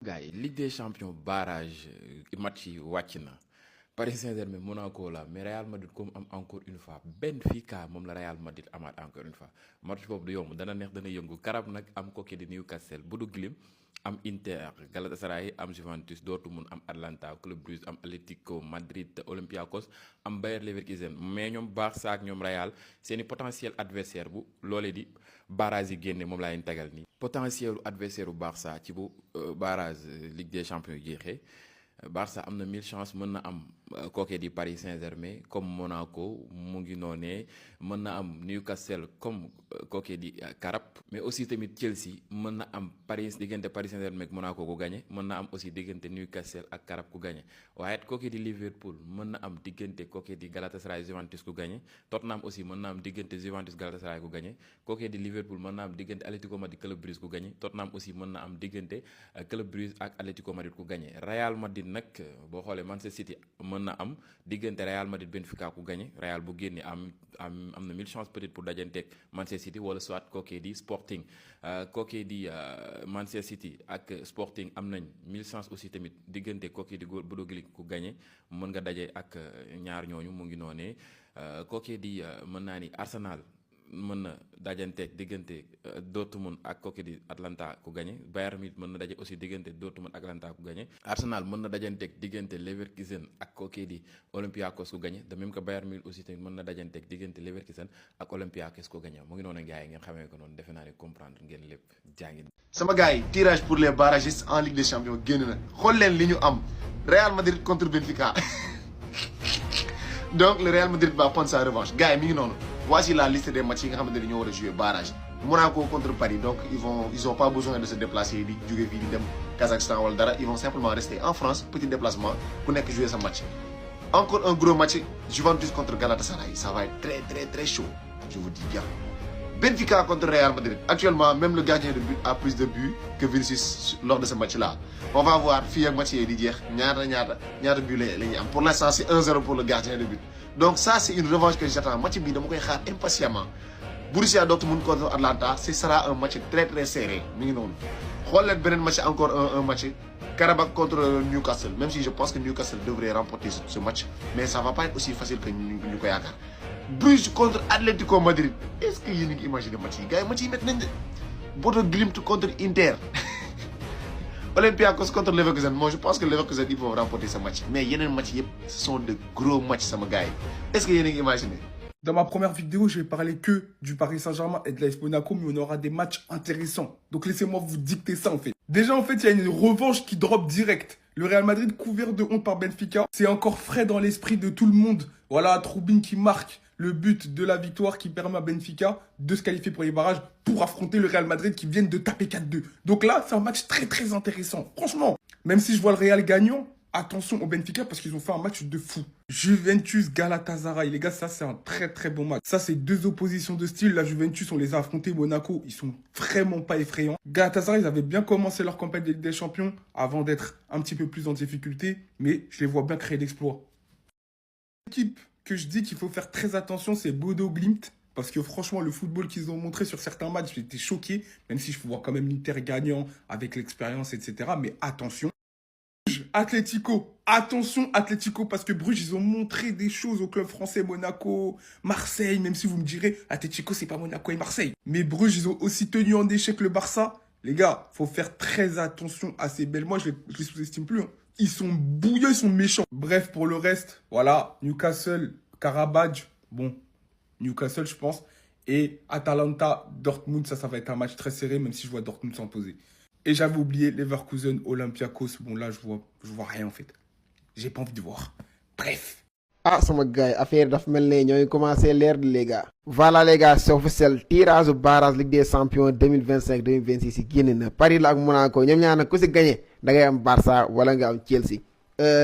gars yi Ligue des champions barrage match yi wàcc na Paris Saint-Germain Monaco la mais Real Madrid comme am encore une fois Benfica moom la Real Madrid amaat encore une fois match boobu du yomb dana neex dana yëngu karab nag am kooki di Newcastle Bodo Glimt am Inter Galatasaray am Juventus Dortmund am Atalanta Club Brugge am Atlético Madrid Olympiakos am Bayer Leverkusen mais ñoom Barça ak ñoom Real seeni potentiel adversaire bu loolee di barrage yi génne moom laa leen tegal nii potentiel adversaire bu Barça ci bu barrage Ligue des champions yi jeexee Barça am na 1000 chances mën na am kookee di Paris Saint-Germain comme Monaco mu ngi noonee mën na am Newcastle comme kookee di Karab mais aussi tamit Chelsea mën na am diggante Paris Saint-Germain ak Monaco ku gagné mën na am aussi diggante Newcastle ak Karab ku gagné waaye kookee di Liverpool mën na am diggante kookee di Galatasaray Juventus ku gagné Tottenham aussi mën na am diggante Juventus Galatasaray ku gagné kookee di Liverpool mën na am diggante Atlético Madrid Club Brugge ku gagné Tottenham aussi mën na am diggante Club Brugge ak Atlético Madrid ku gagné Real Madrid nag boo xoolee Manchester City mën na am diggante Real Madrid Benfica ku gagné Real bu génne am na 1000 chances peut-être pour dajanteeg Manchester City wala soit kookee di Sporting kookee di Manchester City ak Sporting am nañ 1000 chances aussi tamit diggante kookee di Bodo Glimt ku gagné mën nga daje ak ñaar ñooñu mu ngi noonee kookee di mën naa ni Arsenal mën na dajanteeg diggante Dortmund ak kooki di Atlanta ku gagné Bayern Munich mën na daje aussi diggante Dortmund ak Atlanta ku gagné Arsenal mën na dajanteeg diggante Leverkusen ak kooki di Olympiakos ku gagné de même que Bayern Munich aussi tamit mën na dajanteeg diggante Leverkusen ak Olympiakos ku gagné mu ngi noonu gars yi ngeen xamee ko noonu defe naa ne comprendre ngeen lépp jàngi. sama gars yi tirage pour les barragistes en Ligue des champions génn na xool leen li ñu am Real Madrid contre Benfica donc le Real Madrid va prendre sa revanche gars yi mi ngi noonu. Voici la liste des matchs qui ont joué barrage. Monaco contre Paris, donc ils ont pas besoin de se déplacer, du Kazakhstan ou Dara. Ils vont simplement rester en France, petit déplacement, pour jouer ce match. Encore un gros match, Juventus contre Galatasaray. Ça va être très chaud, je vous dis bien. Benfica contre Real Madrid. Actuellement, même le gardien de but a plus de buts que Vinicius lors de ce match-là. On va voir, fille match pour l'instant, c'est 1-0 pour le gardien de but. Donc ça, c'est une revanche que j'attends. Match bi dama koy xaar impatiemment. Borussia Dortmund contre Atlanta, ce sera un match très serré. Mi ngi noonu. Xool leen beneen match encore un match. Karabakh contre Newcastle. Même si je pense que Newcastle devrait remporter ce match, mais ça va pas être aussi facile que ñu ko yaakaar. Bruges contre Atlético Madrid. Est-ce que yéen a ngi imaginer match yi gars yi match yi métti nañ de. Bodo Glimt contre Inter. Olympiakos contre Leverkusen. Moi, je pense que Leverkusen, ils vont remporter ce match. Mais il y a des matchs, ce sont de gros matchs, ça me gagne. Est-ce que vous avez imaginé? Dans ma première vidéo, je vais parler que du Paris Saint-Germain et de l'AS Monaco, mais on aura des matchs intéressants. Donc laissez-moi vous dicter ça en fait. Déjà en fait, il y a une revanche qui drop direct. Le Real Madrid couvert de honte par Benfica. C'est encore frais dans l'esprit de tout le monde. Voilà, Troubin qui marque le but de la victoire qui permet à Benfica de se qualifier pour les barrages pour affronter le Real Madrid qui viennent de taper 4-2. Donc là, c'est un match très intéressant. Franchement, même si je vois le Real gagnant, attention au Benfica parce qu'ils ont fait un match de fou. Juventus Galatasaray, les gars, ça c'est un très bon match. Ça c'est deux oppositions de style. La Juventus, on les a affrontés. Monaco, ils sont vraiment pas effrayants. Galatasaray, ils avaient bien commencé leur campagne de Ligue des Champions avant d'être un petit peu plus en difficulté, mais je les vois bien créer d'exploits. L'équipe que je dis qu'il faut faire très attention, c'est Bodo Glimt. Parce que franchement, le football qu'ils ont montré sur certains matchs, j'étais choqué. Même si je vois quand même l'Inter gagnant avec l'expérience, etc. Mais attention. Atlético. Attention Atlético. Parce que Bruges, ils ont montré des choses au club français. Monaco, Marseille. Même si vous me direz, Atlético, c'est pas Monaco et Marseille. Mais Bruges, ils ont aussi tenu en échec le Barça. Les gars, faut faire très attention à ces belles. Moi, je les sous-estime plus. Hein. Ils sont bouillants, ils sont méchants. Bref, pour le reste, voilà. Newcastle, Karabakh. Bon, Newcastle, je pense. Et Atalanta, Dortmund, ça va être un match très serré, même si je vois Dortmund s'imposer. Et j'avais oublié Leverkusen, Olympiakos. Bon, là, je vois rien, en fait. J'ai pas envie de voir. Bref. Ah sama gars yi affaire dafa mel ne ñooy commencé leer les gars. Voilà les gars, c'est officiel tirage au barrage Ligue des champions 2025-2026 yi génn na Paris la ak Monaco ñoom ñaar nag ku si gagné da ngay am Barça wala nga am Chelsea.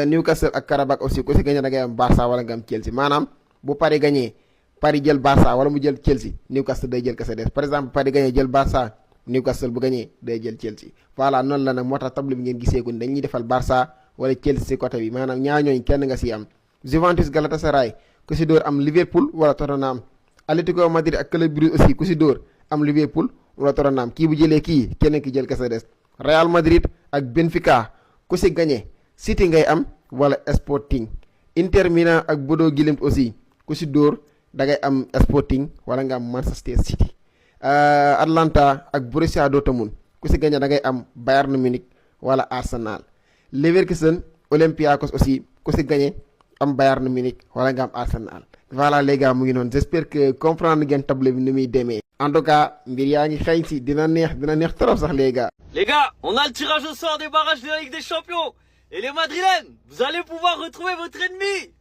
Newcastle ak Karabakh aussi ku si gagné da ngay am Barça wala nga am Chelsea maanaam bu Paris gagné Paris jël Barça wala mu jël Chelsea Newcastle day jël kese des par exemple Paris gagné jël Barça Newcastle bu gagné day jël Chelsea. Voilà noonu la nag moo tax table bi ngeen gisee ko dañuy defal Barça wala Chelsea si côté bi maanaam ñaar ñooñu kenn nga si am. Juventus Galatasaray ku si dóor am Liverpool wala Tottenham Atlético Madrid ak Club Brugge aussi ku si dóor am Liverpool wala Tottenham kii bu jëlee kii keneen ki jël kese des Real Madrid ak Benfica ku si gagné City ngay am wala Sporting. Inter Milan ak Bodo Glimt aussi ku si dóor da ngay am Sporting wala nga am Manchester City. Atlanta ak Borussia Dortmund ku si gagné da ngay am Bayern Munich wala Arsenal. Leverkusen Olympiakos aussi ku si gagné am Bayern Munich wala nga am Arsenal. Voilà les gars mu ngi noonu j'espère que comprendre ngeen tableau bi ni muy demee. En tout cas mbir yaa ngi xeeñ si dina neex trop sax les gars. Les gars, on a le tirage au sort des barrages de la Ligue des Champions. Et les Madrilènes, vous allez pouvoir retrouver votre ennemi.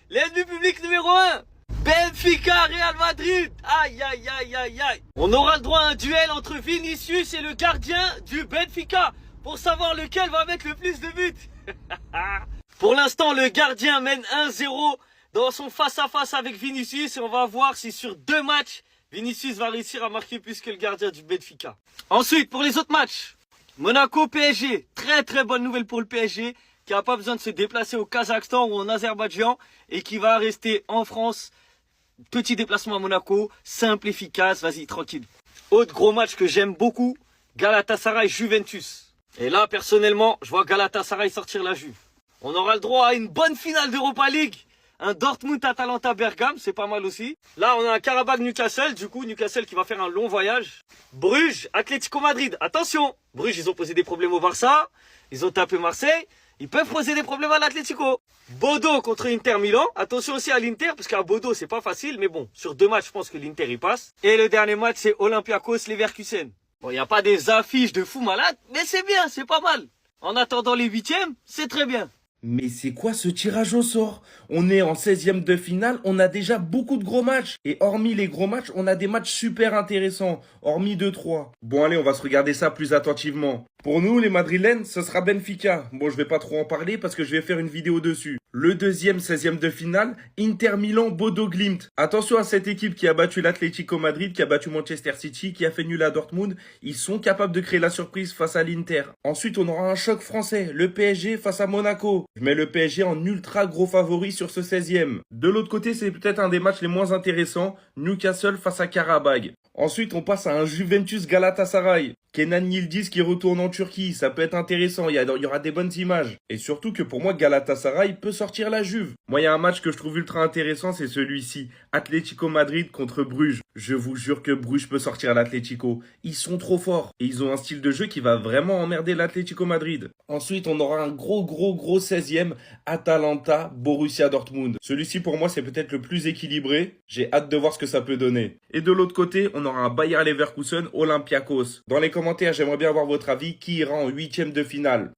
L'ennemi public numéro 1. Benfica, Real Madrid. Aïe, aïe, aïe, aïe, aïe. On aura le droit à un duel entre Vinicius et le gardien du Benfica pour savoir lequel va mettre le plus de buts. Pour l'instant, le gardien mène 1-0 dans son face-à-face avec Vinicius. Et on va voir si sur 2 matchs, Vinicius va réussir à marquer plus que le gardien du Benfica. Ensuite, pour les autres matchs, Monaco-PSG. Très très bonne nouvelle pour le PSG qui n'a pas besoin de se déplacer au Kazakhstan ou en Azerbaïdjan et qui va rester en France. Petit déplacement à Monaco, simple, efficace, vas-y, tranquille. Autre gros match que j'aime beaucoup, Galatasaray-Juventus. Et là, personnellement, je vois Galatasaray sortir la Juve. On aura le droit à une bonne finale d'Europa League. Un Dortmund-Atalanta-Bergame, c'est pas mal aussi. Là, on a un Karabakh-Newcastle. Du coup, Newcastle qui va faire un long voyage. Bruges-Atlético Madrid. Attention, Bruges, ils ont posé des problèmes au Barça. Ils ont tapé Marseille. Ils peuvent poser des problèmes à l'Atlético. Bodo contre Inter Milan. Attention aussi à l'Inter, parce qu'à Bodo, c'est pas facile. Mais bon, sur 2 matchs, je pense que l'Inter, il passe. Et le dernier match, c'est Olympiakos-Leverkusen. Bon, il n'y a pas des affiches de fou malade, mais c'est bien, c'est pas mal. En attendant les 8e, c'est très bien. Mais c'est quoi ce tirage au sort? On est en 16e de finale, on a déjà beaucoup de gros matchs. Et hormis les gros matchs, on a des matchs super intéressants. Hormis 2-3. Bon allez, on va se regarder ça plus attentivement. Pour nous, les Madrilènes, ce sera Benfica. Bon, je vais pas trop en parler parce que je vais faire une vidéo dessus. Le deuxième 16e de finale, Inter Milan, Bodo Glimt. Attention à cette équipe qui a battu l'Atlético Madrid, qui a battu Manchester City, qui a fait nul à Dortmund. Ils sont capables de créer la surprise face à l'Inter. Ensuite, on aura un choc français, le PSG face à Monaco. Je mets le PSG en ultra gros favori sur ce 16e. De l'autre côté, c'est peut-être un des matchs les moins intéressants, Newcastle face à Karabakh. Ensuite, on passe à un Juventus Galatasaray. Kenan Yildiz qui retourne en Turquie, ça peut être intéressant, il y aura des bonnes images. Et surtout que pour moi, Galatasaray peut sortir la Juve. Moi, il y a un match que je trouve ultra intéressant, c'est celui-ci. Atlético Madrid contre Bruges. Je vous jure que Bruges peut sortir l'Atlético. Ils sont trop forts. Et ils ont un style de jeu qui va vraiment emmerder l'Atlético Madrid. Ensuite, on aura un gros 16e, Atalanta, Borussia Dortmund. Celui-ci, pour moi, c'est peut-être le plus équilibré. J'ai hâte de voir ce que ça peut donner. Et de l'autre côté, on aura un Bayer Leverkusen, Olympiakos. Dans les commentaires, j'aimerais bien avoir votre avis. Qui ira en 8e de finale?